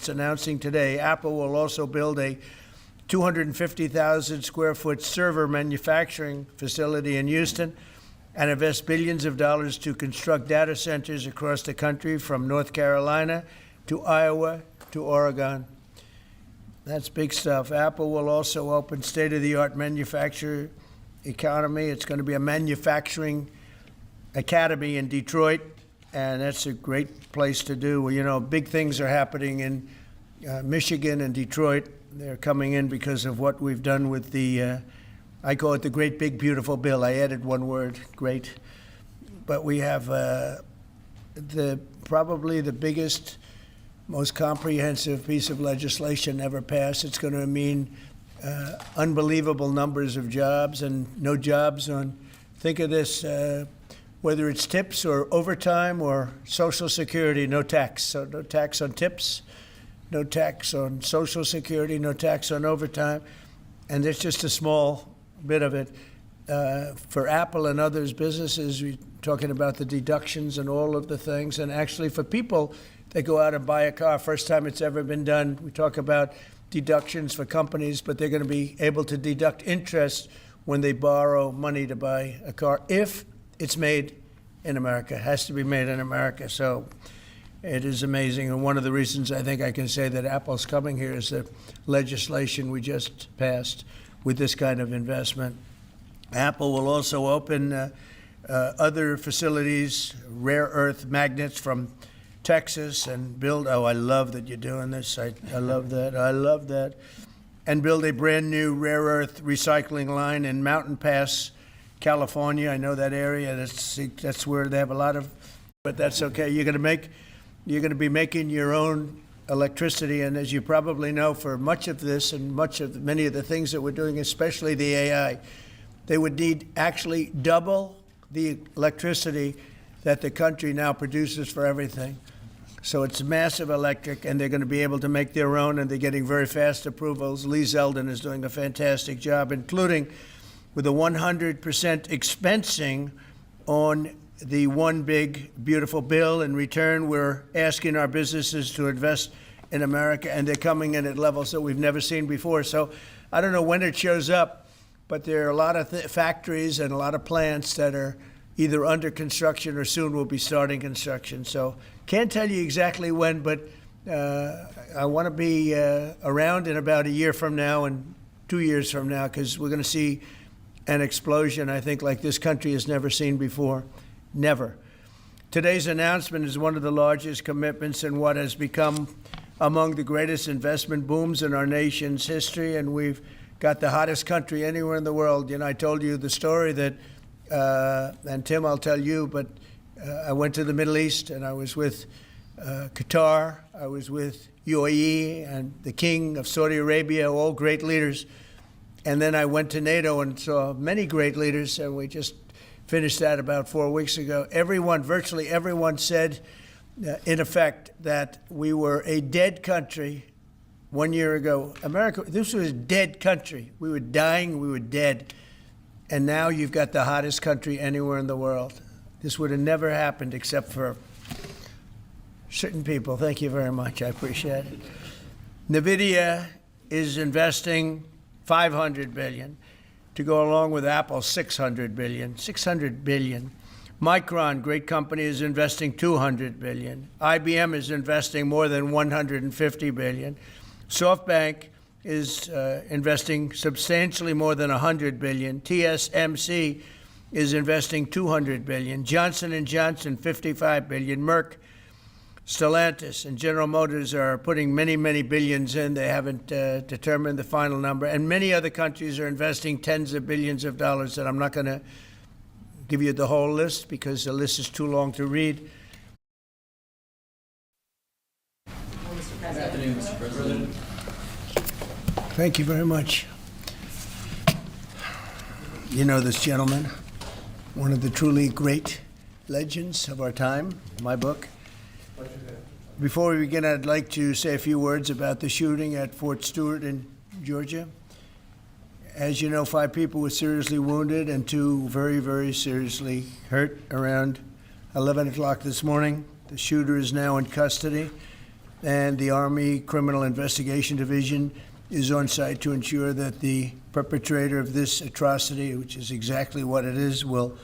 it's announcing today, Apple will also build a 250,000 square foot server manufacturing facility in Houston and invest billions of dollars to construct data centers across the country from North Carolina to Iowa to Oregon. That's big stuff. Apple will also open state-of-the-art manufacturing economy. It's going to be a manufacturing academy in Detroit, and that's a great place to do. Well, you know, big things are happening in Michigan and Detroit. They're coming in because of what we've done with the, I call it the Great Big Beautiful Bill. I added one word, great. But we have probably the biggest, most comprehensive piece of legislation ever passed. It's going to mean unbelievable numbers of jobs and no jobs on, think of this, whether it's tips or overtime or Social Security, no tax. So no tax on tips, no tax on Social Security, no tax on overtime. And there's just a small bit of it. For Apple and others businesses, we're talking about the deductions and all of the things. And actually for people that go out and buy a car, first time it's ever been done, we talk about deductions for companies, but they're going to be able to deduct interest when they borrow money to buy a car if it's made in America. It has to be made in America. So it is amazing. And one of the reasons I think I can say that Apple's coming here is the legislation we just passed with this kind of investment. Apple will also open other facilities, rare earth magnets from Texas, and build, oh, I love that you're doing this. I love that. I love that. And build a brand new rare earth recycling line in Mountain Pass, California. I know that area. That's where they have a lot of, but that's okay. You're going to be making your own electricity, and as you probably know, for much of this and many of the things that we're doing, especially the AI, they would need actually double the electricity that the country now produces for everything. So it's massive electric, and they're going to be able to make their own, and they're getting very fast approvals. Lee Zeldin is doing a fantastic job, including with a 100% expensing on the One Big Beautiful Bill. In return, we're asking our businesses to invest in America, and they're coming in at levels that we've never seen before. So I don't know when it shows up, but there are a lot of factories and a lot of plants that are either under construction or soon will be starting construction. So can't tell you exactly when, but I want to be around in about a year from now and 2 years from now, because we're going to see an explosion, I think, like this country has never seen before. Never. Today's announcement is one of the largest commitments in what has become among the greatest investment booms in our nation's history, and we've got the hottest country anywhere in the world. You know, I told you the story that, and Tim, I'll tell you, but I went to the Middle East, and I was with Qatar, I was with UAE, and the King of Saudi Arabia, all great leaders. And then I went to NATO and saw many great leaders, and we just finished that about 4 weeks ago. Everyone, virtually everyone said, in effect, that we were a dead country 1 year ago. America, this was a dead country. We were dying, we were dead. And now you've got the hottest country anywhere in the world. This would have never happened except for certain people. Thank you very much. I appreciate it. NVIDIA is investing $500 billion to go along with Apple, $600 billion. $600 billion. Micron, great company, is investing $200 billion. IBM is investing more than $150 billion. SoftBank is investing substantially more than $100 billion. TSMC is investing $200 billion. Johnson & Johnson, $55 billion. Merck, Stellantis, and General Motors are putting many, many billions in. They haven't determined the final number. And many other countries are investing tens of billions of dollars, and I'm not going to give you the whole list because the list is too long to read. Mr. President. Good afternoon, Mr. President. Thank you very much. You know this gentleman, one of the truly great legends of our time, my book. Before we begin, I'd like to say a few words about the shooting at Fort Stewart in Georgia. As you know, 5 people were seriously wounded and 2 very, very seriously hurt around 11 o'clock this morning. The shooter is now in custody. and the Army Criminal Investigation Division is on site to ensure that the perpetrator of this atrocity, which is exactly what it is, will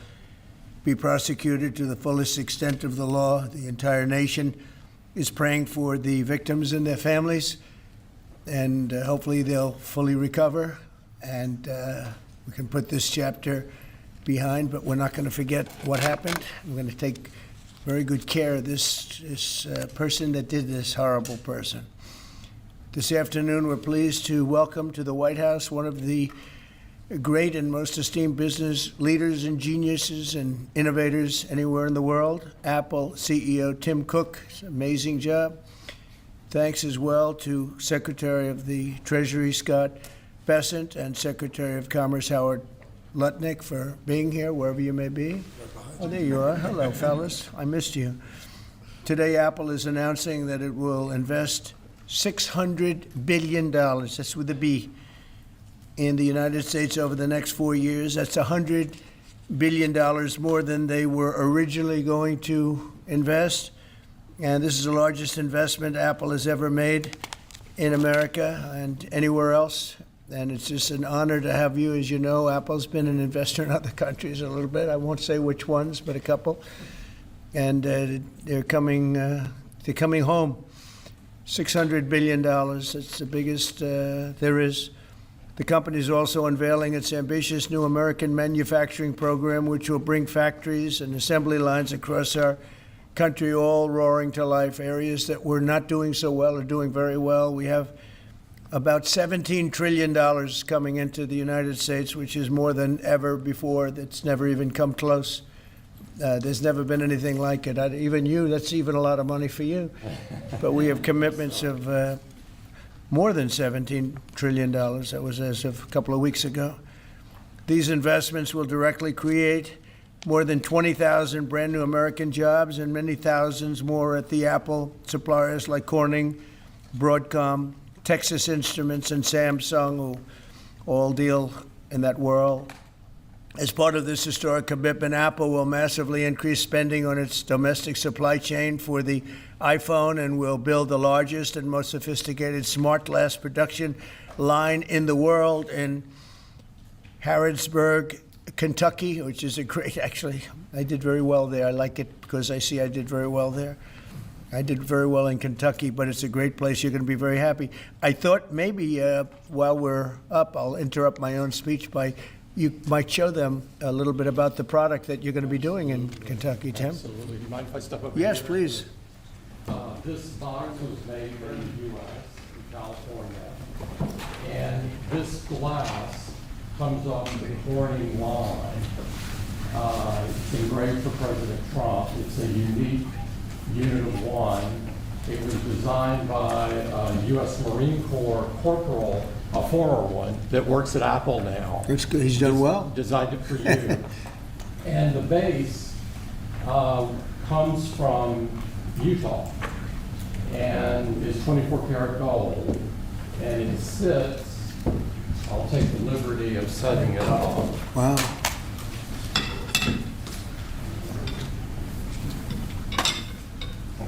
be prosecuted to the fullest extent of the law. The entire nation is praying for the victims and their families, and hopefully they'll fully recover, and we can put this chapter behind, but we're not going to forget what happened. We're going to take very good care of this person that did this horrible person. This afternoon, we're pleased to welcome to the White House one of the great and most esteemed business leaders and geniuses and innovators anywhere in the world, Apple CEO Tim Cook. It's an amazing job. Thanks as well to Secretary of the Treasury Scott Bessent and Secretary of Commerce Howard Lutnick for being here, wherever you may be. Oh, there you are. Hello, fellas. I missed you. Today, Apple is announcing that it will invest $600 billion, that's with a B, in the United States over the next 4 years. That's $100 billion more than they were originally going to invest. And this is the largest investment Apple has ever made in America and anywhere else. And it's just an honor to have you. As you know, Apple's been an investor in other countries a little bit. I won't say which ones, but a couple. And they're coming home. $600 billion. It's the biggest there is. The company is also unveiling its ambitious new American manufacturing program, which will bring factories and assembly lines across our country, all roaring to life. Areas that were not doing so well are doing very well. We have about $17 trillion coming into the United States, which is more than ever before. That's never even come close. There's never been anything like it. Even you, that's even a lot of money for you. But we have commitments of more than $17 trillion. That was as of a couple of weeks ago. These investments will directly create more than 20,000 brand new American jobs and many thousands more at the Apple suppliers like Corning, Broadcom, Texas Instruments, and Samsung, who all deal in that world. As part of this historic commitment, Apple will massively increase spending on its domestic supply chain for the iPhone and will build the largest and most sophisticated smart glass production line in the world in Harrodsburg, Kentucky, which is a great, actually, I did very well there. I like it because I see I did very well there. I did very well in Kentucky, but it's a great place. You're going to be very happy. I thought maybe while we're up, I'll interrupt my own speech by you might show them a little bit about the product that you're going to be doing in Kentucky, Tim. Absolutely. Do you mind if I step over Yes, here? please. This box was made in the U.S., in California. And this glass comes off the Corning line. It's engraved for President Trump. It's a unique unit of one. It was designed by a U.S. Marine Corps corporal, a former one, that works at Apple now. That's good. He's done well. Designed it for you. And the base comes from Utah and is 24 karat gold. And it sits, I'll take the liberty of setting it up. Wow.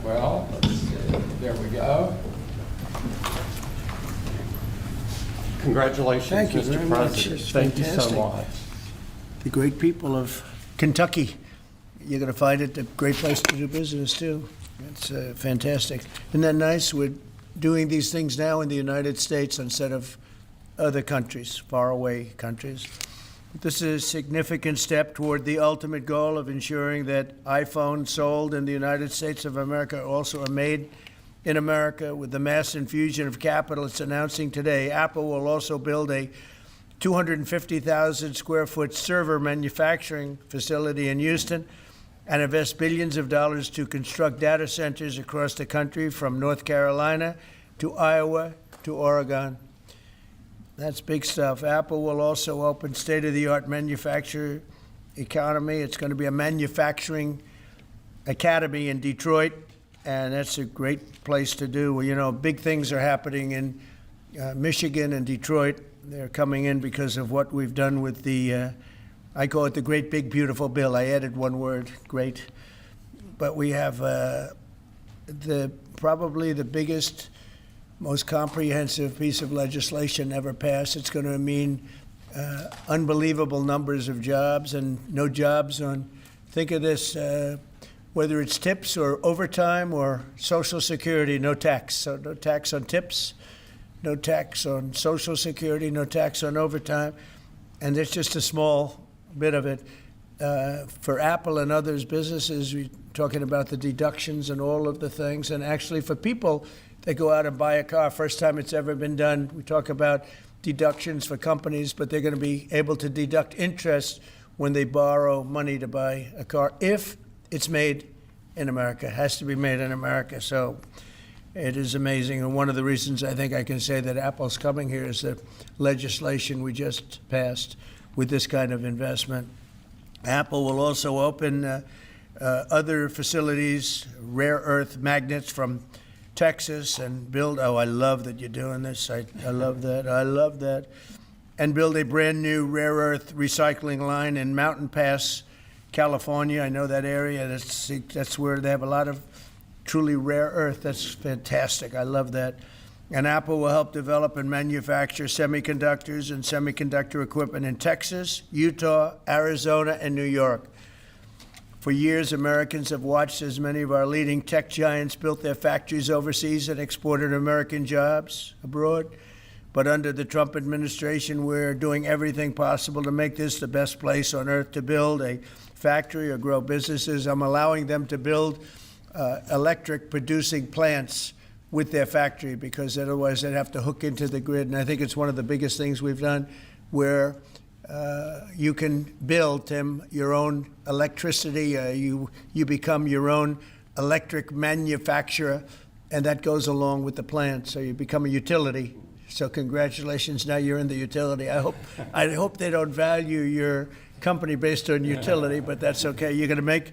Well, let's see. There we go. Congratulations, Thank you Mr. very much. President. It's Thank you so fantastic. much. The great people of Kentucky. You're going to find it a great place to do business, too. It's fantastic. Isn't that nice? We're doing these things now in the United States instead of other countries, faraway countries. This is a significant step toward the ultimate goal of ensuring that iPhones sold in the United States of America also are made in America. With the mass infusion of capital it's announcing today, Apple will also build a 250,000 square foot server manufacturing facility in Houston and invest billions of dollars to construct data centers across the country from North Carolina to Iowa to Oregon. That's big stuff. Apple will also open state-of-the-art manufacturing economy. It's going to be a manufacturing academy in Detroit, and that's a great place to do. Well, you know, big things are happening in Michigan and Detroit. They're coming in because of what we've done with the, I call it the Great Big Beautiful Bill. I added one word, great. But we have the probably the biggest, most comprehensive piece of legislation ever passed. It's going to mean unbelievable numbers of jobs and no jobs on, think of this, whether it's tips or overtime or Social Security, no tax. So no tax on tips, no tax on Social Security, no tax on overtime. And there's just a small bit of it. For Apple and others businesses, we're talking about the deductions and all of the things. And actually for people that go out and buy a car, first time it's ever been done, we talk about deductions for companies, but they're going to be able to deduct interest when they borrow money to buy a car if it's made in America. It has to be made in America. So it is amazing. And one of the reasons I think I can say that Apple's coming here is the legislation we just passed with this kind of investment. Apple will also open other facilities, rare earth magnets from Texas, and build, oh, I love that you're doing this. I love that. I love that. And build a brand new rare earth recycling line in Mountain Pass, California. I know that area. That's where they have a lot of truly rare earth. That's fantastic. I love that. And Apple will help develop and manufacture semiconductors and semiconductor equipment in Texas, Utah, Arizona, and New York. For years, Americans have watched as many of our leading tech giants built their factories overseas and exported American jobs abroad. But under the Trump administration, we're doing everything possible to make this the best place on earth to build a factory or grow businesses. I'm allowing them to build electric producing plants with their factory, because otherwise they'd have to hook into the grid. And I think it's one of the biggest things we've done, where you can build, Tim, your own electricity. You become your own electric manufacturer, and that goes along with the plant. So you become a utility. So congratulations, now you're in the utility. I hope they don't value your company based on utility, but that's okay. You're going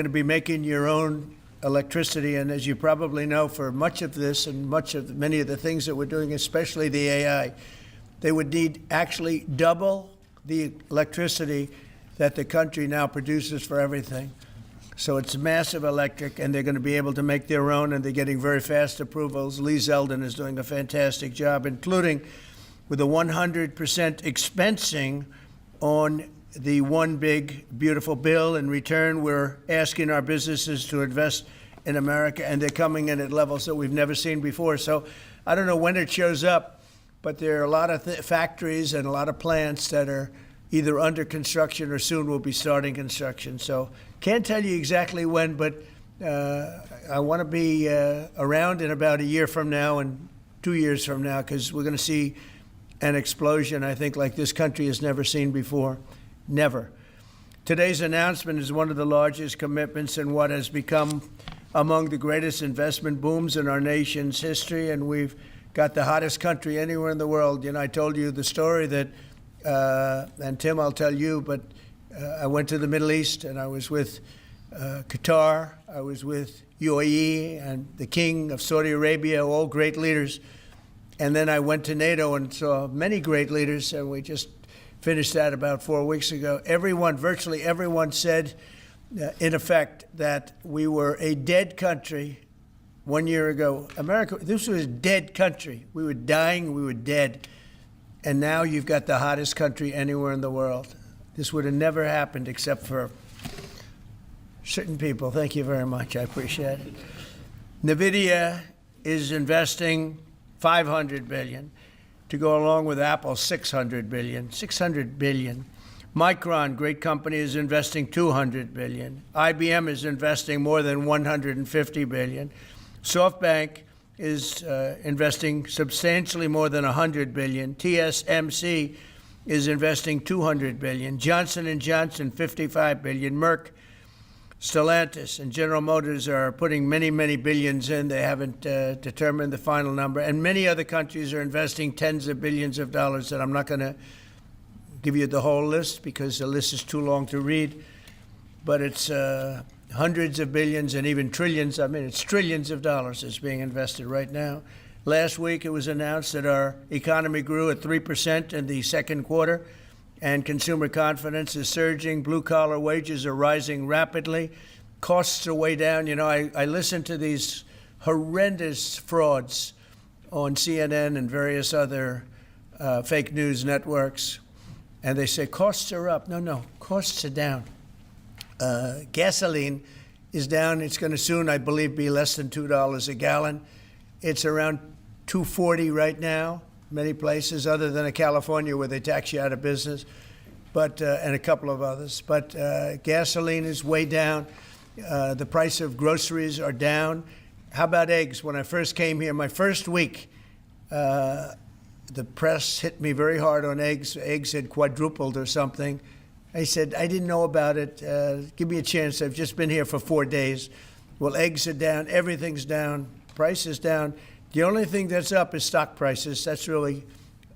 to be making your own electricity, and as you probably know, for much of this and many of the things that we're doing, especially the AI, they would need actually double the electricity that the country now produces for everything. So it's massive electric, and they're going to be able to make their own, and they're getting very fast approvals. Lee Zeldin is doing a fantastic job, including with a 100% expensing on the One Big Beautiful Bill. In return, we're asking our businesses to invest in America, and they're coming in at levels that we've never seen before. So I don't know when it shows up, but there are a lot of factories and a lot of plants that are either under construction or soon will be starting construction. So can't tell you exactly when, but I want to be around in about a year from now and 2 years from now, because we're going to see an explosion, I think, like this country has never seen before. Never. Today's announcement is one of the largest commitments in what has become among the greatest investment booms in our nation's history, and we've got the hottest country anywhere in the world. You know, I told you the story that, and Tim, I'll tell you, but I went to the Middle East, and I was with Qatar, I was with UAE and the King of Saudi Arabia, all great leaders. And then I went to NATO and saw many great leaders, and we just finished that about 4 weeks ago. Virtually everyone said, in effect, that we were a dead country 1 year ago. America, this was a dead country. We were dying, we were dead. And now you've got the hottest country anywhere in the world. This would have never happened except for certain people. Thank you very much. I appreciate it. NVIDIA is investing $500 billion to go along with Apple's $600 billion. $600 billion. Micron, great company, is investing $200 billion. IBM is investing more than $150 billion. SoftBank is investing substantially more than $100 billion. TSMC is investing $200 billion. Johnson & Johnson, $55 billion. Merck, Stellantis, and General Motors are putting many, many billions in. They haven't determined the final number. And many other countries are investing tens of billions of dollars, and I'm not going to give you the whole list because the list is too long to read. But it's hundreds of billions and even trillions. I mean, it's trillions of dollars that's being invested right now. Last week, it was announced that our economy grew at 3% in the second quarter, and consumer confidence is surging. Blue-collar wages are rising rapidly. Costs are way down. You know, I listen to these horrendous frauds on CNN and various other fake news networks. And they say costs are up. No, costs are down. Gasoline is down. It's going to soon, I believe, be less than $2 a gallon. It's around $2.40 right now, many places, other than California where they tax you out of business, but and a couple of others. But gasoline is way down. The price of groceries are down. How about eggs? When I first came here, my first week, the press hit me very hard on eggs. Eggs had quadrupled or something. I said, I didn't know about it. Give me a chance. I've just been here for 4 days. Well, eggs are down. Everything's down. Price is down. The only thing that's up is stock prices. That's really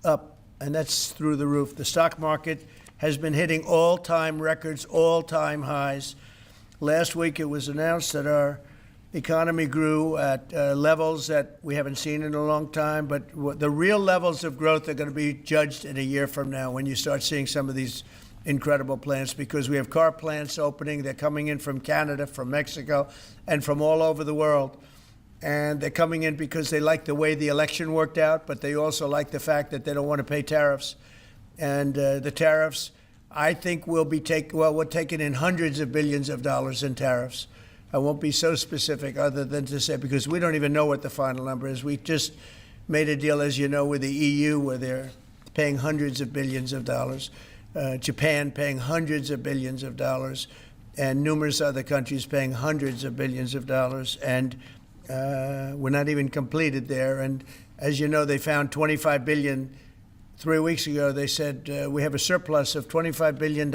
up, and that's through the roof. The stock market has been hitting all-time records, all-time highs. Last week, it was announced that our economy grew at levels that we haven't seen in a long time, but the real levels of growth are going to be judged in a year from now when you start seeing some of these incredible plants, because we have car plants opening. They're coming in from Canada, from Mexico, and from all over the world. And they're coming in because they like the way the election worked out, but they also like the fact that they don't want to pay tariffs. And the tariffs, I think, we're taking in hundreds of billions of dollars in tariffs. I won't be so specific other than to say, because we don't even know what the final number is. We just made a deal, as you know, with the EU where they're paying hundreds of billions of dollars. Japan paying hundreds of billions of dollars, and numerous other countries paying hundreds of billions of dollars. And we're not even completed there. And as you know, they found $25 billion 3 weeks ago. They said, we have a surplus of $25 billion.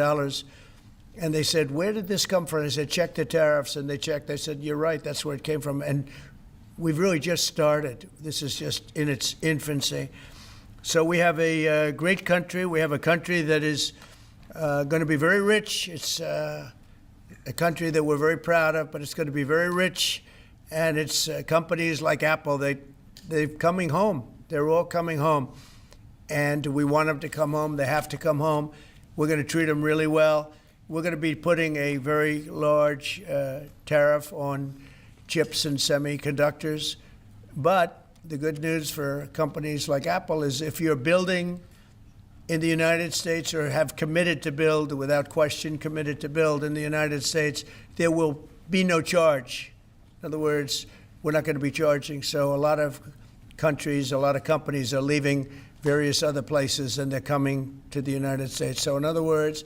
And they said, where did this come from? I said, check the tariffs. And they checked. They said, you're right, that's where it came from. And we've really just started. This is just in its infancy. So we have a great country. We have a country that is going to be very rich. It's a country that we're very proud of, but it's going to be very rich. And it's companies like Apple, they're coming home. They're all coming home. And we want them to come home. They have to come home. We're going to treat them really well. We're going to be putting a very large tariff on chips and semiconductors. But the good news for companies like Apple is if you're building in the United States or have committed to build, without question committed to build in the United States, there will be no charge. In other words, we're not going to be charging. So a lot of countries, a lot of companies are leaving various other places and they're coming to the United States. So in other words,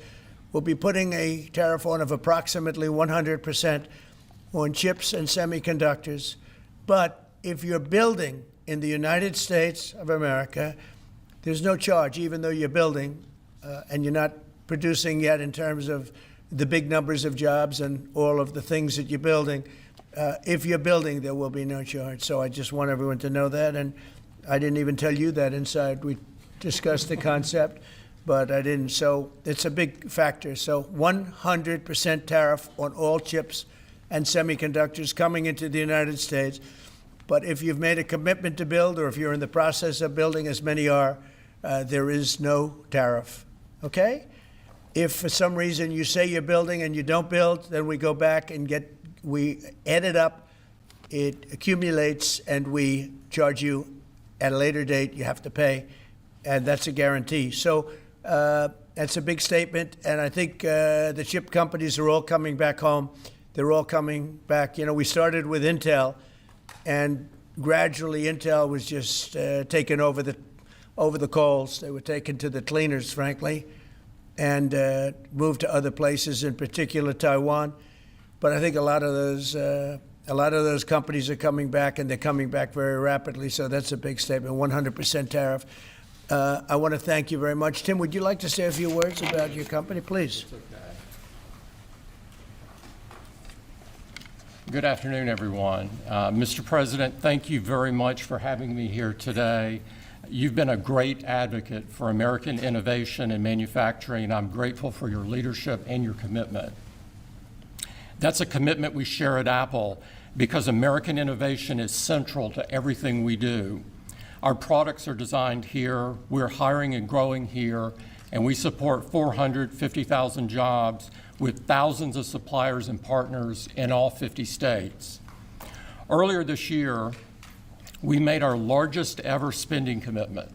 we'll be putting a tariff on of approximately 100% on chips and semiconductors. But if you're building in the United States of America, there's no charge, even though you're building and you're not producing yet in terms of the big numbers of jobs and all of the things that you're building. If you're building, there will be no charge. So I just want everyone to know that. And I didn't even tell you that inside. We discussed the concept, but I didn't. So it's a big factor. So 100% tariff on all chips and semiconductors coming into the United States. But if you've made a commitment to build, or if you're in the process of building, as many are, there is no tariff. Okay? If for some reason you say you're building and you don't build, then we go back and we add it up, it accumulates, and we charge you at a later date. You have to pay, and that's a guarantee. So that's a big statement, and I think the chip companies are all coming back home. They're all coming back. You know, we started with Intel, and gradually Intel was just taken over the coals. They were taken to the cleaners, frankly, and moved to other places, in particular Taiwan. But I think a lot of those companies are coming back, and they're coming back very rapidly. So that's a big statement. 100% tariff. I want to thank you very much. Tim, would you like to say a few words about your company, please? It's okay. Good afternoon, everyone. Mr. President, thank you very much for having me here today. You've been a great advocate for American innovation and manufacturing, and I'm grateful for your leadership and your commitment. That's a commitment we share at Apple because American innovation is central to everything we do. Our products are designed here, we're hiring and growing here, and we support 450,000 jobs with thousands of suppliers and partners in all 50 states. Earlier this year, we made our largest ever spending commitment,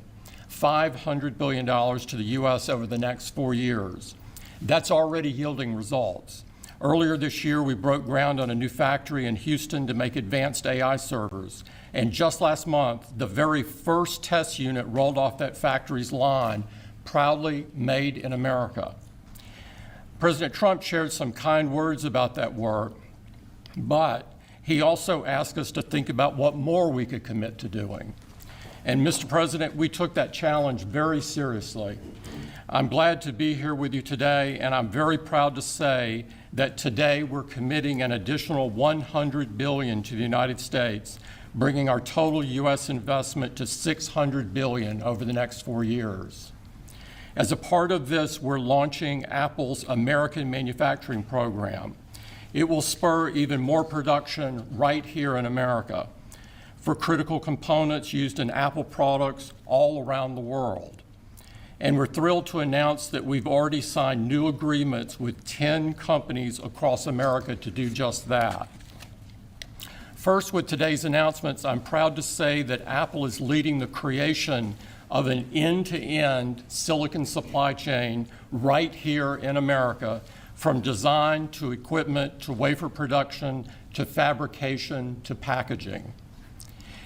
$500 billion to the U.S. over the next 4 years. That's already yielding results. Earlier this year, we broke ground on a new factory in Houston to make advanced AI servers. And just last month, the very first test unit rolled off that factory's line, proudly made in America. President Trump shared some kind words about that work, but he also asked us to think about what more we could commit to doing. And Mr. President, we took that challenge very seriously. I'm glad to be here with you today, and I'm very proud to say that today we're committing an additional $100 billion to the United States, bringing our total U.S. investment to $600 billion over the next 4 years. As a part of this, we're launching Apple's American Manufacturing Program. It will spur even more production right here in America for critical components used in Apple products all around the world. And we're thrilled to announce that we've already signed new agreements with 10 companies across America to do just that. First, with today's announcements, I'm proud to say that Apple is leading the creation of an end-to-end silicon supply chain right here in America, from design to equipment to wafer production to fabrication to packaging.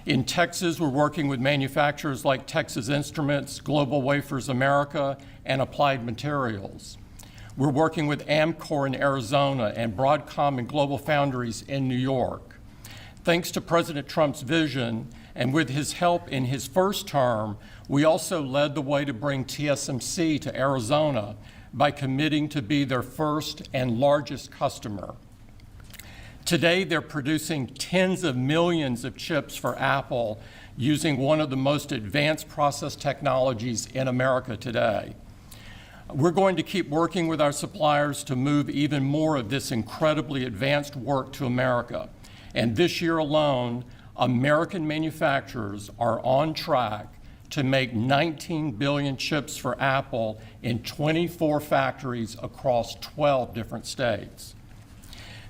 In Texas, we're working with manufacturers like Texas Instruments, Global Wafers America, and Applied Materials. We're working with Amcor in Arizona and Broadcom and Global Foundries in New York. Thanks to President Trump's vision, and with his help in his first term, we also led the way to bring TSMC to Arizona by committing to be their first and largest customer. Today, they're producing tens of millions of chips for Apple using one of the most advanced process technologies in America today. We're going to keep working with our suppliers to move even more of this incredibly advanced work to America. And this year alone, American manufacturers are on track to make 19 billion chips for Apple in 24 factories across 12 different states.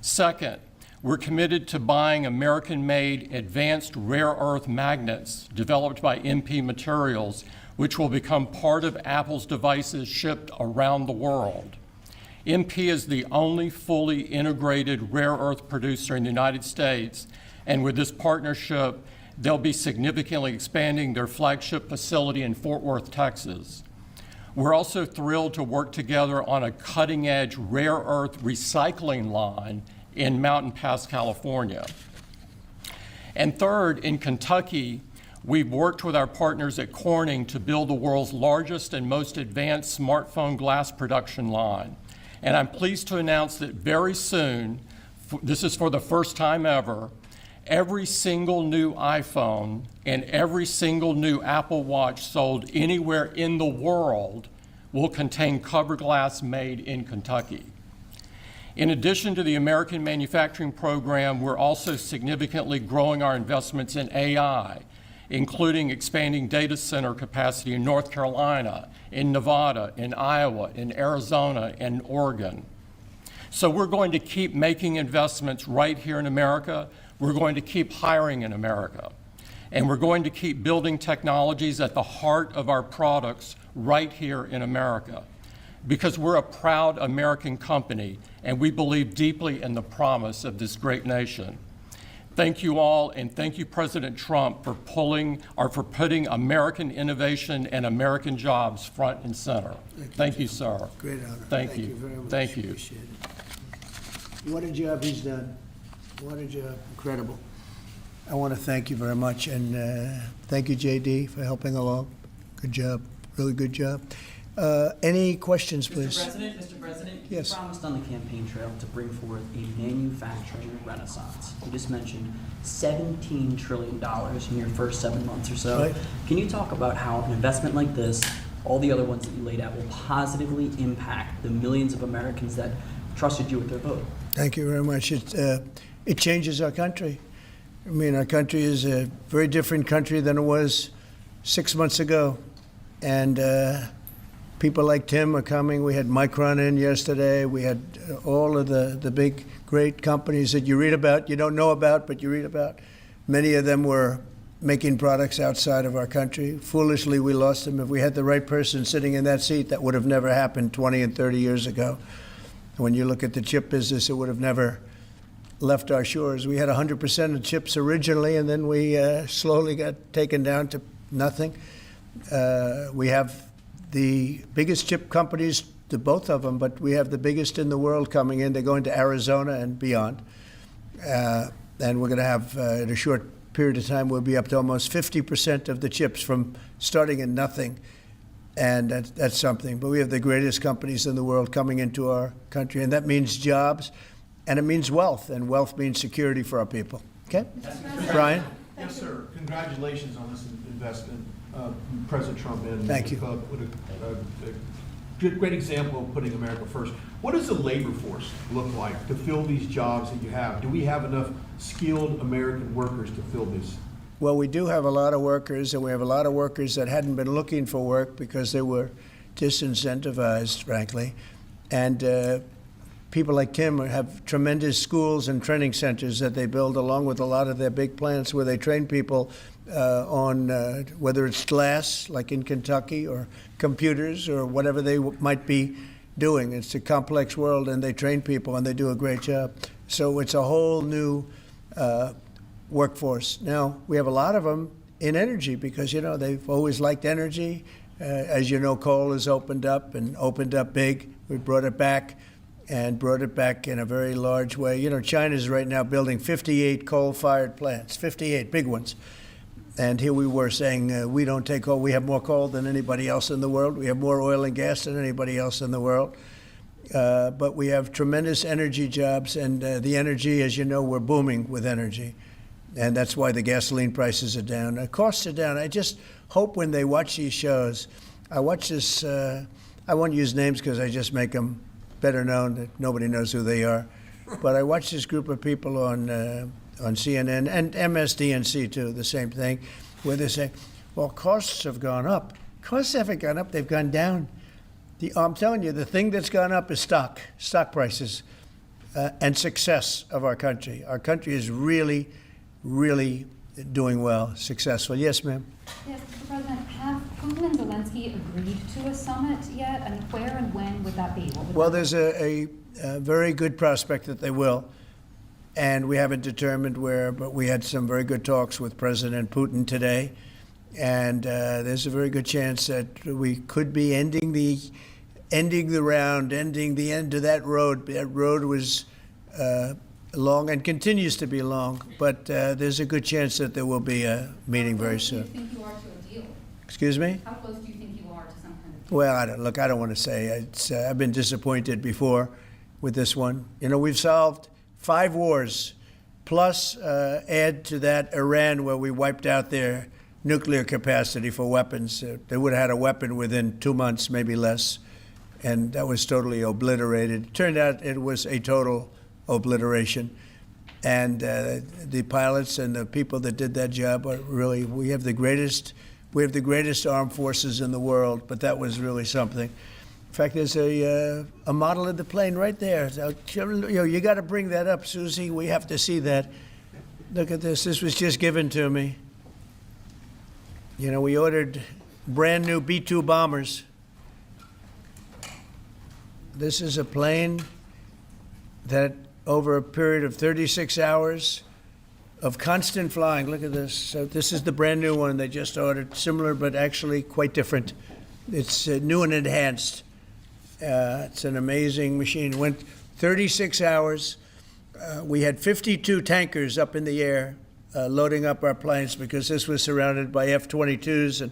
Second, we're committed to buying American-made advanced rare earth magnets developed by MP Materials, which will become part of Apple's devices shipped around the world. MP is the only fully integrated rare earth producer in the United States, and with this partnership, they'll be significantly expanding their flagship facility in Fort Worth, Texas. We're also thrilled to work together on a cutting-edge rare earth recycling line in Mountain Pass, California. And third, in Kentucky, we've worked with our partners at Corning to build the world's largest and most advanced smartphone glass production line. And I'm pleased to announce that very soon, this is for the first time ever, every single new iPhone and every single new Apple Watch sold anywhere in the world will contain cover glass made in Kentucky. In addition to the American Manufacturing Program, we're also significantly growing our investments in AI, including expanding data center capacity in North Carolina, in Nevada, in Iowa, in Arizona, and Oregon. So we're going to keep making investments right here in America. We're going to keep hiring in America. And we're going to keep building technologies at the heart of our products right here in America, because we're a proud American company and we believe deeply in the promise of this great nation. Thank you all, and thank you, President Trump, for putting American innovation and American jobs front and center. Thank you, sir. Great honor. Thank you. Very much. Thank you. Appreciate it. What a job he's done. What a job. Incredible. I want to thank you very much, and thank you, JD, for helping along. Good job. Really good job. Any questions, please? Mr. President, Yes. you promised on the campaign trail to bring forth a manufacturing renaissance. You just mentioned $17 trillion in your first 7 months or so. Right. Can you talk about how an investment like this, all the other ones that you laid out, will positively impact the millions of Americans that trusted you with their vote? Thank you very much. It changes our country. I mean, our country is a very different country than it was 6 months ago. And people like Tim are coming. We had Micron in yesterday. We had all of the big, great companies that you read about, you don't know about, but you read about. Many of them were making products outside of our country. Foolishly, we lost them. If we had the right person sitting in that seat, that would have never happened 20 and 30 years ago. When you look at the chip business, it would have never left our shores. We had 100% of chips originally, and then we slowly got taken down to nothing. We have the biggest chip companies, to both of them, but we have the biggest in the world coming in. They're going to Arizona and beyond. And we're going to have, in a short period of time, we'll be up to almost 50% of the chips from starting in nothing. And that's something. But we have the greatest companies in the world coming into our country, and that means jobs, and it means wealth, and wealth means security for our people. Okay? Brian? Yes, sir. Congratulations on this investment, President Trump. Thank you. What a great example of putting America first. What does the labor force look like to fill these jobs that you have? Do we have enough skilled American workers to fill this? Well, we do have a lot of workers, and we have a lot of workers that hadn't been looking for work because they were disincentivized, frankly. And people like Tim have tremendous schools and training centers that they build along with a lot of their big plants where they train people on whether it's glass, like in Kentucky, or computers, or whatever they might be doing. It's a complex world, and they train people, and they do a great job. So it's a whole new workforce. Now, we have a lot of them in energy because, you know, they've always liked energy. As you know, coal has opened up and opened up big. We brought it back and brought it back in a very large way. You know, China's right now building 58 coal-fired plants, 58 big ones. And here we were saying we don't take coal. We have more coal than anybody else in the world. We have more oil and gas than anybody else in the world. But we have tremendous energy jobs, and the energy, as you know, we're booming with energy. And that's why the gasoline prices are down. Costs are down. I just hope when they watch these shows, I watch this, I won't use names because I just make them better known, that nobody knows who they are. But I watch this group of people on CNN and MSDNC too, the same thing, where they say, well, costs have gone up. Costs haven't gone up, they've gone down. I'm telling you, the thing that's gone up is stock prices, and success of our country. Our country is really, really doing well, successful. Yes, ma'am? Yes, Mr. President, have Putin and Zelensky agreed to a summit yet? And where and when would that be? Well, there's a very good prospect that they will. And we haven't determined where, but we had some very good talks with President Putin today. And there's a very good chance that we could be ending the round, ending the end of that road. That road was long and continues to be long, but there's a good chance that there will be a meeting very soon. How close do you think you are to a deal? Excuse me? How close do you think you are to some kind of deal? Well, I don't want to say. I've been disappointed before with this one. You know, we've solved 5 wars, plus add to that Iran, where we wiped out their nuclear capacity for weapons. They would have had a weapon within 2 months, maybe less, and that was totally obliterated. It turned out it was a total obliteration, and the pilots and the people that did that job are really, we have the greatest armed forces in the world, but that was really something. In fact, there's a model of the plane right there. So, you got to bring that up, Susie. We have to see that. Look at this. This was just given to me. You know, we ordered brand new B-2 bombers. This is a plane that over a period of 36 hours of constant flying. Look at this. So this is the brand new one they just ordered. Similar, but actually quite different. It's new and enhanced. It's an amazing machine. It went 36 hours. We had 52 tankers up in the air loading up our planes because this was surrounded by F-22s and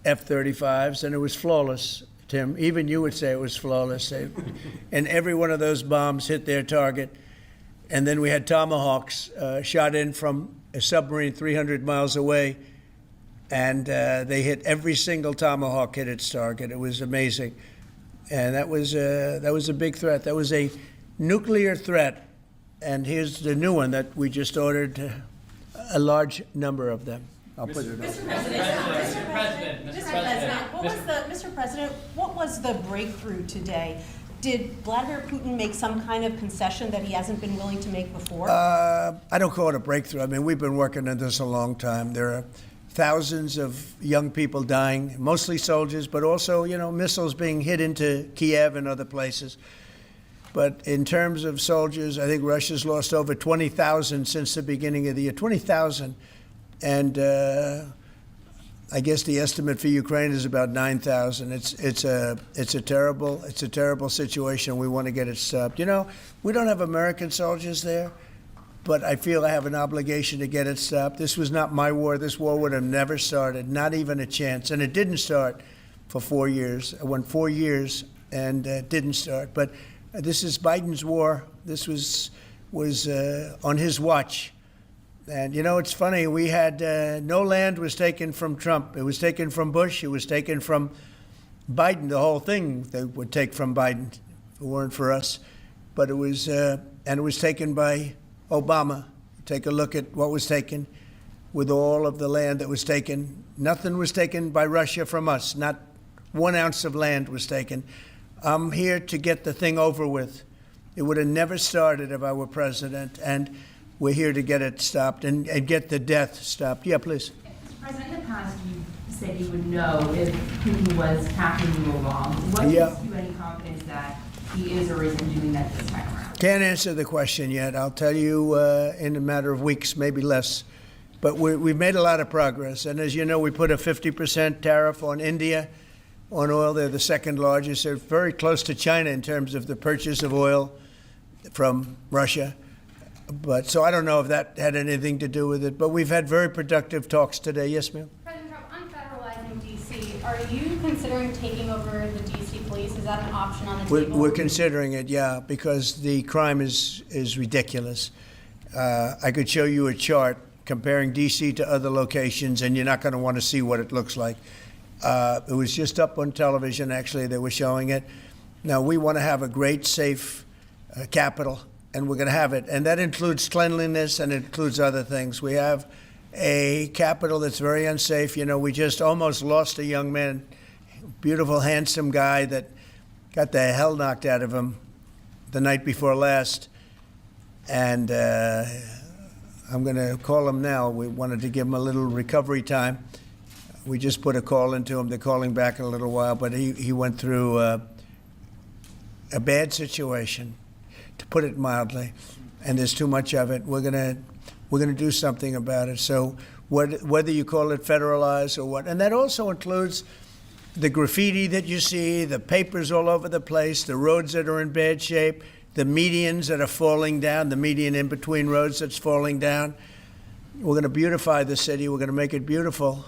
F-35s, and it was flawless, Tim. Even you would say it was flawless. And every one of those bombs hit their target. And then we had Tomahawks shot in from a submarine 300 miles away, and they hit every single Tomahawk hit its target. It was amazing. And that was a big threat. That was a nuclear threat. And here's the new one that we just ordered, a large number of them. I'll put it up. Mr. President, Mr. President, what was the breakthrough today? Did Vladimir Putin make some kind of concession that he hasn't been willing to make before? I don't call it a breakthrough. I mean, we've been working on this a long time. There are thousands of young people dying, mostly soldiers, but also, missiles being hit into Kiev and other places. But in terms of soldiers, I think Russia's lost over 20,000 since the beginning of the year. 20,000. And I guess the estimate for Ukraine is about 9,000. It's a terrible situation. We want to get it stopped. We don't have American soldiers there, but I feel I have an obligation to get it stopped. This was not my war. This war would have never started, not even a chance. And it didn't start for 4 years. It went 4 years and didn't start. But this is Biden's war. This was on his watch. And, it's funny, we had no land was taken from Trump. It was taken from Bush. It was taken from Biden. The whole thing they would take from Biden if it weren't for us. But it was taken by Obama. Take a look at what was taken with all of the land that was taken. Nothing was taken by Russia from us. Not 1 ounce of land was taken. I'm here to get the thing over with. It would have never started if I were president. And we're here to get it stopped and get the death stopped. Yeah, please. Mr. President, in the past, you said you would know if Putin was tackling you along. What gives you any confidence that he is or isn't doing that this time around? Can't answer the question yet. I'll tell you in a matter of weeks, maybe less. But we've made a lot of progress. And as you know, we put a 50% tariff on India on oil. They're the second largest. They're very close to China in terms of the purchase of oil from Russia. But so I don't know if that had anything to do with it. But we've had very productive talks today. Yes, ma'am? President Trump, on federalizing D.C., are you considering taking over the D.C. police? Is that an option on the table? We're considering it, yeah, because the crime is ridiculous. I could show you a chart comparing D.C. to other locations, and you're not going to want to see what it looks like. It was just up on television, actually. They were showing it. Now, we want to have a great, safe capital, and we're going to have it. And that includes cleanliness and it includes other things. We have a capital that's very unsafe. We just almost lost a young man, beautiful, handsome guy that got the hell knocked out of him the night before last. And I'm going to call him now. We wanted to give him a little recovery time. We just put a call into him. They're calling back in a little while. But he went through a bad situation, to put it mildly, and there's too much of it. We're gonna do something about it. So whether you call it federalized or what, and that also includes the graffiti that you see, the papers all over the place, the roads that are in bad shape, the medians that are falling down, the median in between roads that's falling down. We're going to beautify the city. We're going to make it beautiful.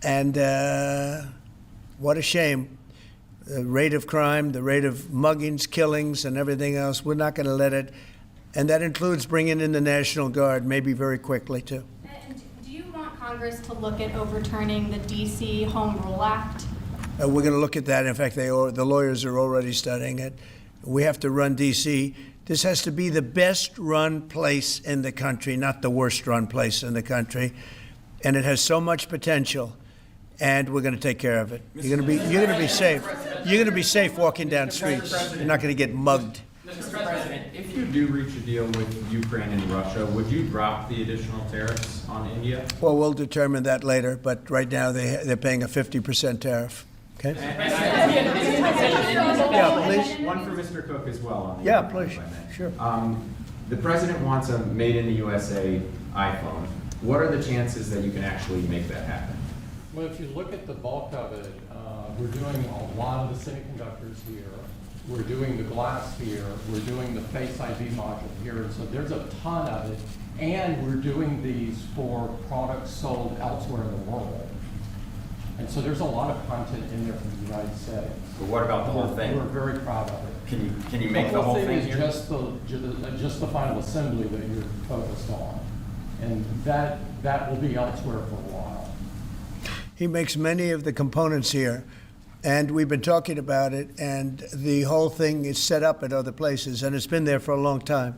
And what a shame. The rate of crime, the rate of muggings, killings, and everything else, we're not going to let it. And that includes bringing in the National Guard, maybe very quickly, too. And do you want Congress to look at overturning the D.C. Home Rule Act? We're going to look at that. In fact, the lawyers are already studying it. We have to run D.C. This has to be the best-run place in the country, not the worst-run place in the country. And it has so much potential. And we're going to take care of it. You're going to be safe. You're going to be safe walking down streets. You're not going to get mugged. Mr. President, if you do reach a deal with Ukraine and Russia, would you drop the additional tariffs on India? Well, we'll determine that later. But right now they're paying a 50% tariff. Okay. Yeah, please. One for Mr. Cook as well. On the Yeah, other, please. if I may. Sure. The president wants a made in the USA iPhone. What are the chances that you can actually make that happen? Well, if you look at the bulk of it, we're doing a lot of the semiconductors here. We're doing the glass here. We're doing the Face ID module here. So there's a ton of it. And we're doing these for products sold elsewhere in the world. And so there's a lot of content in there from the United States. But what about the whole thing? We're very proud of it. Can you make the whole thing is here? just the final assembly that you're focused on. And that will be elsewhere for a while. He makes many of the components here, and we've been talking about it, and the whole thing is set up at other places, and it's been there for a long time.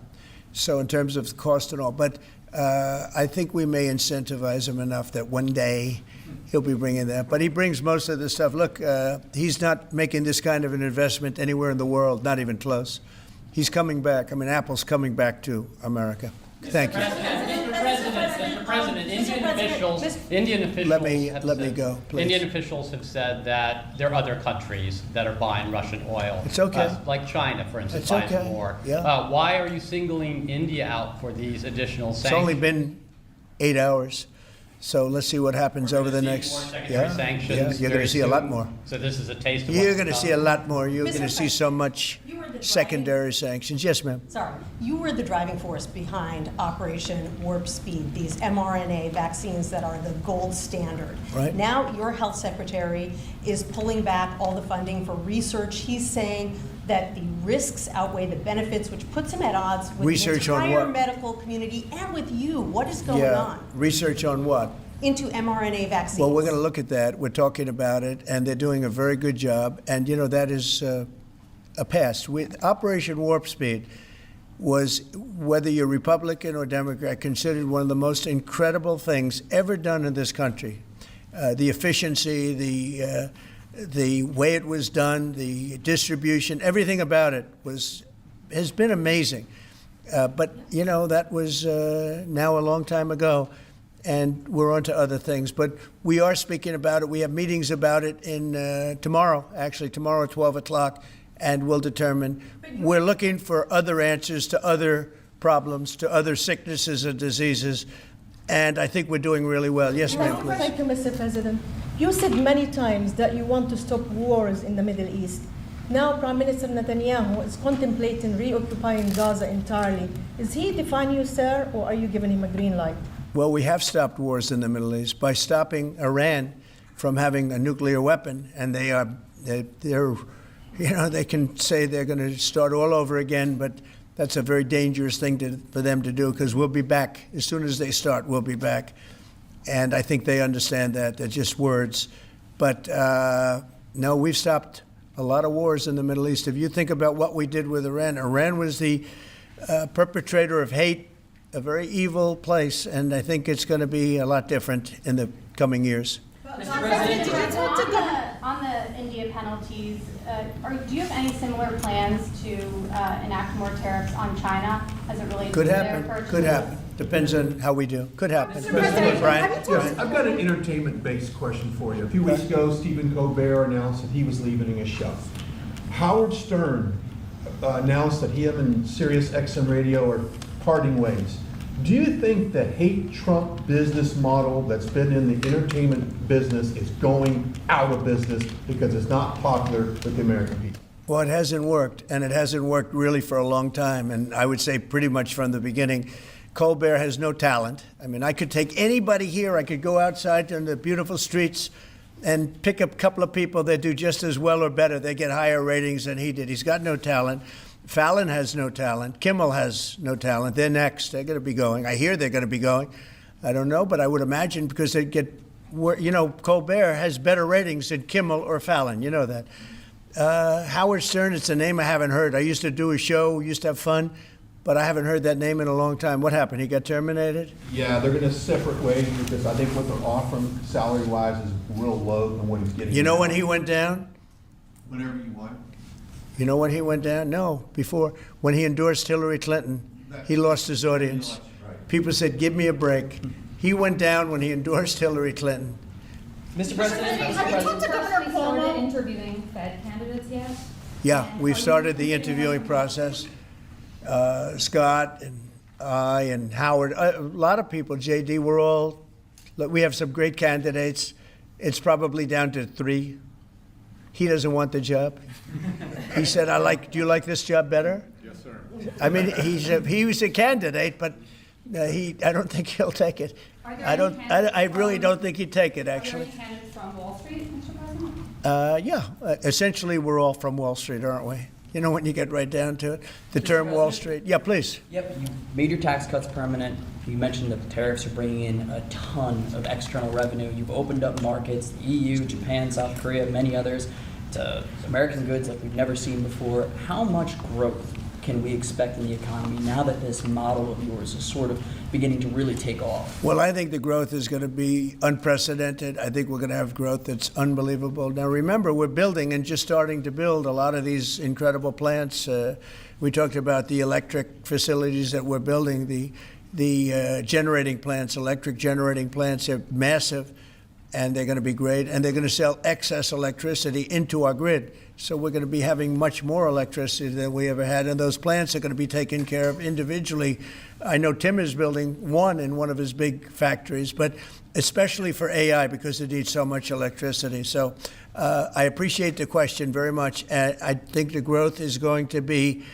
So in terms of the cost and all, but I think we may incentivize him enough that one day he'll be bringing that. But he brings most of the stuff. Look, he's not making this kind of an investment anywhere in the world, not even close. He's coming back. I mean, Apple's coming back to America. Thank you. Mr. President, Indian officials Let me said- go, please. Indian officials have said that there are other countries that are buying Russian oil. It's okay. Like China, for instance, It's buys okay. more. Yeah. Why are you singling India out for these additional It's sanctions? only been 8 hours, so let's see what happens over the next. More secondary sanctions you're going very to see a lot soon. more. So this is a taste of You're what's going to come. see a lot more. You're Mr. going to see so much You were the secondary sanctions. Yes, ma'am. Sorry, you were the driving force behind Operation Warp Speed, these mRNA vaccines that are the gold standard. Right. Now, your health secretary is pulling back all the funding for research. He's saying that the risks outweigh the benefits, which puts him at odds with Research the on entire what? medical community and with you. What is going on Research on what? into mRNA vaccines? Well, we're going to look at that. We're talking about it, and they're doing a very good job. And, you know, that is a past. Operation Warp Speed was, whether you're Republican or Democrat, considered one of the most incredible things ever done in this country. The efficiency, the way it was done, the distribution, everything about it has been amazing. But, you know, that was now a long time ago, and we're on to other things. But we are speaking about it. We have meetings about it tomorrow at 12 o'clock, and we'll determine. We're looking for other answers to other problems, to other sicknesses and diseases, and I think we're doing really well. Yes, ma'am, please. Thank you, Mr. President. You said many times that you want to stop wars in the Middle East. Now, Prime Minister Netanyahu is contemplating reoccupying Gaza entirely. Is he defying you, sir, or are you giving him a green light? Well, we have stopped wars in the Middle East by stopping Iran from having a nuclear weapon, and they're you know, they can say they're going to start all over again, but that's a very dangerous thing for them to do, because we'll be back. As soon as they start, we'll be back. And I think they understand that. They're just words. But no, we've stopped a lot of wars in the Middle East. If you think about what we did with Iran, Iran was the perpetrator of hate, a very evil place, and I think it's going to be a lot different in the coming years. On the India penalties, do you have any similar plans to enact more tariffs on China as it relates Could to their happen. purchases? Could happen. Depends on how we do. Could happen. President, Brian? yes, I've got an entertainment-based question for you. A few weeks ago, Stephen Colbert announced that he was leaving his show. Howard Stern announced that he and Sirius XM Radio are parting ways. Do you think the hate Trump business model that's been in the entertainment business is going out of business because it's not popular with the American people? Well, it hasn't worked, and it hasn't worked really for a long time, and I would say pretty much from the beginning. Colbert has no talent. I mean, I could take anybody here, I could go outside in the beautiful streets and pick up a couple of people that do just as well or better. They get higher ratings than he did. He's got no talent. Fallon has no talent. Kimmel has no talent. They're next. They're going to be going. I hear they're going to be going. I don't know, but I would imagine because they get, you know, Colbert has better ratings than Kimmel or Fallon. You know that. Howard Stern, it's a name I haven't heard. I used to do a show, we used to have fun, but I haven't heard that name in a long time. What happened? He got terminated? Yeah, they're going to separate ways because I think what they're offering salary-wise is real low than what he's getting. You know now. when he went down? Whenever you want. You know when he went down? No, before. When he endorsed Hillary Clinton, he lost his audience. People said, give me a break. He went down when he endorsed Hillary Clinton. Mr. President, Have you personally started interviewing Fed candidates yet? Yeah, we've started the interviewing process. Scott and I and Howard, a lot of people, JD, we have some great candidates. It's probably down to 3. He doesn't want the job. He said, do you like this job better? Yes, sir. I mean, he was a candidate, but I don't think he'll take it. Are there I really don't think he'd take it, Are there actually. any candidates from Wall Street, Mr. President? Yeah, essentially, we're all from Wall Street, aren't we? You know, when you get right down to it, the term Wall Street. Yeah, please. Yep, you made your tax cuts permanent. You mentioned that the tariffs are bringing in a ton of external revenue. You've opened up markets, the EU, Japan, South Korea, many others, to American goods like we've never seen before. How much growth can we expect in the economy now that this model of yours is sort of beginning to really take off? Well, I think the growth is going to be unprecedented. I think we're going to have growth that's unbelievable. Now, remember, we're building and just starting to build a lot of these incredible plants. We talked about the electric facilities that we're building, the generating plants, electric generating plants. They're massive, and they're going to be great. And they're going to sell excess electricity into our grid. So we're going to be having much more electricity than we ever had. And those plants are going to be taken care of individually. I know Tim is building one in one of his big factories, but especially for AI because it needs so much electricity. So I appreciate the question very much. And I think the growth is going to be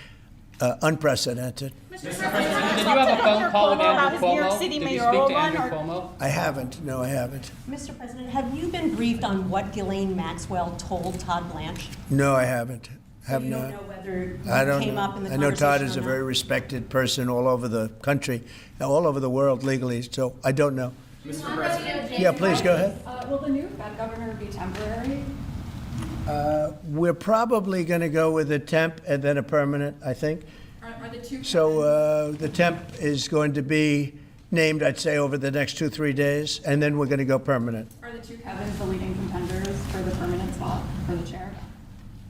unprecedented. Did you have a phone call with Andrew Cuomo? Did you speak to Andrew Cuomo? I haven't. No, I haven't. Mr. President, have you been briefed on what Ghislaine Maxwell told Todd Blanche? No, I haven't. Have You not. don't know whether I it don't came know. up in the I know Todd conversation is or a not? very respected person all over the country, all over the world legally, so I don't know. Mr. President. Yeah, please, go ahead. Will the new Fed governor be temporary? We're probably going to go with a temp and then a permanent, I think. Are the two So the temp is going to be named, I'd say, over the next 2-3 days, and then we're going to go permanent. Are the two Kevins the leading contenders for the permanent spot for the chair?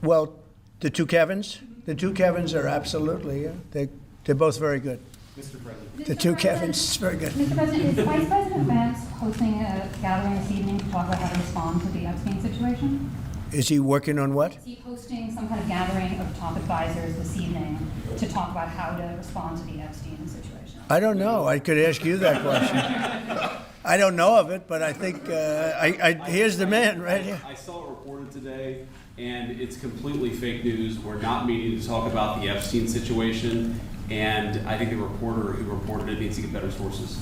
Well, the two Kevins? The two Kevins are absolutely, yeah. They're both very good. Mr. President. The two Kevins, it's very good. Mr. President, is Vice President Vance hosting a gathering this evening to talk about how to respond to the Epstein situation? Is he working on what? Is he hosting some kind of gathering of top advisors this evening to talk about how to respond to the Epstein situation? I don't know. I could ask you that question. I don't know of it, but I think, here's the man right here. I saw it reported today, and it's completely fake news. We're not meeting to talk about the Epstein situation, and I think the reporter who reported it needs to get better sources.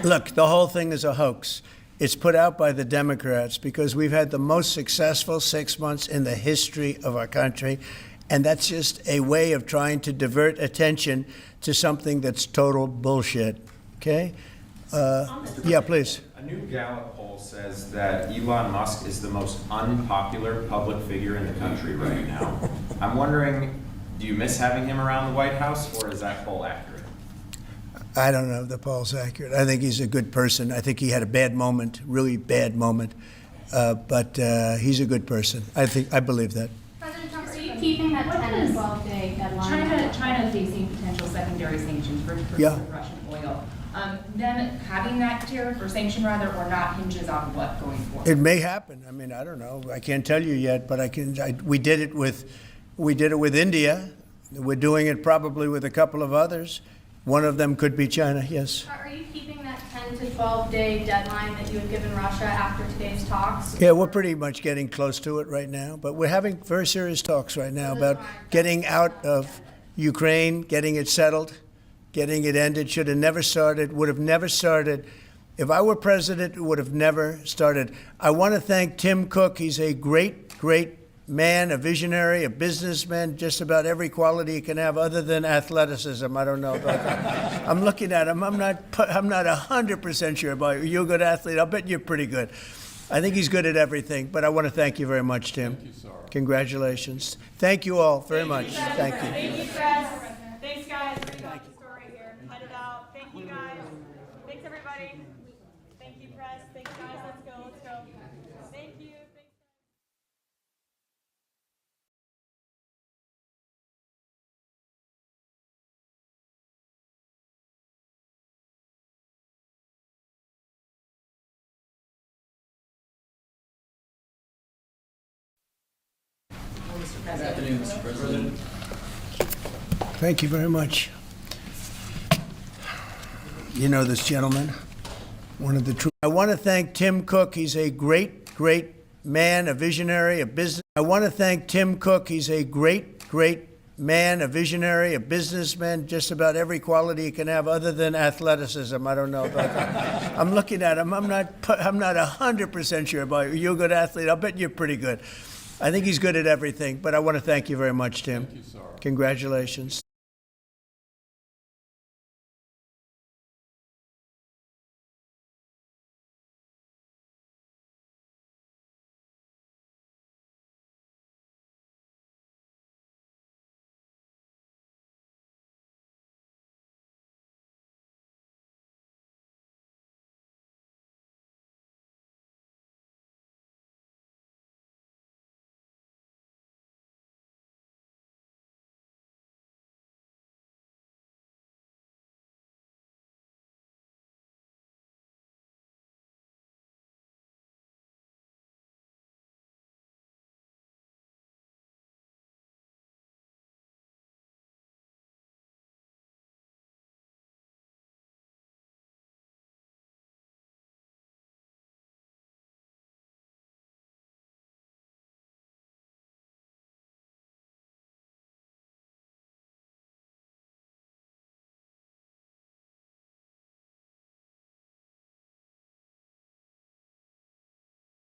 Look, the whole thing is a hoax. It's put out by the Democrats because we've had the most successful 6 months in the history of our country, and that's just a way of trying to divert attention to something that's total bullshit. Okay? Yeah, please. A new Gallup poll says that Elon Musk is the most unpopular public figure in the country right now. I'm wondering, do you miss having him around the White House, or is that poll accurate? I don't know if the poll's accurate. I think he's a good person. I think he had a bad moment, really bad moment, but he's a good person. I believe that. President Trump, are you keeping that 10 to 12 day deadline? China facing potential secondary sanctions for Yeah. Russian oil. Then having that tariff or sanction rather or not hinges on what going forward? It may happen. I mean, I don't know. I can't tell you yet, but we did it with India. We're doing it probably with a couple of others. One of them could be China, yes. Are you keeping that 10 to 12 day deadline that you had given Russia after today's talks? Yeah, we're pretty much getting close to it right now, but we're having very serious talks right now about getting out of Ukraine, getting it settled, getting it ended. Should have never started, would have never started. If I were president, it would have never started. I want to thank Tim Cook. He's a great, great man, a visionary, a businessman, just about every quality he can have other than athleticism. I don't know about that. I'm looking at him. I'm not 100% sure about you. You're a good athlete. I'll bet you're pretty good. I think he's good at everything, but I want to thank you very much, Tim. Thank you, sir. Congratulations. Thank you all very much. Thank you. Thank you, Chris. Thanks, guys. We got the story here. Cut it out. Thank you, guys. Thanks, everybody. Thank you, press. Thanks, guys. Let's go. Let's go. Thank you. Good afternoon, Mr. President. Thank you very much. You know this gentleman, one of the true. I want to thank Tim Cook. He's a great, great man, a visionary, a business. I want to thank Tim Cook. He's a great, great man, a visionary, a businessman, just about every quality he can have other than athleticism. I don't know about that. I'm looking at him. I'm not 100% sure about you. You're a good athlete. I'll bet you're pretty good. I think he's good at everything, but I want to thank you very much, Tim. Thank you, sir. Congratulations.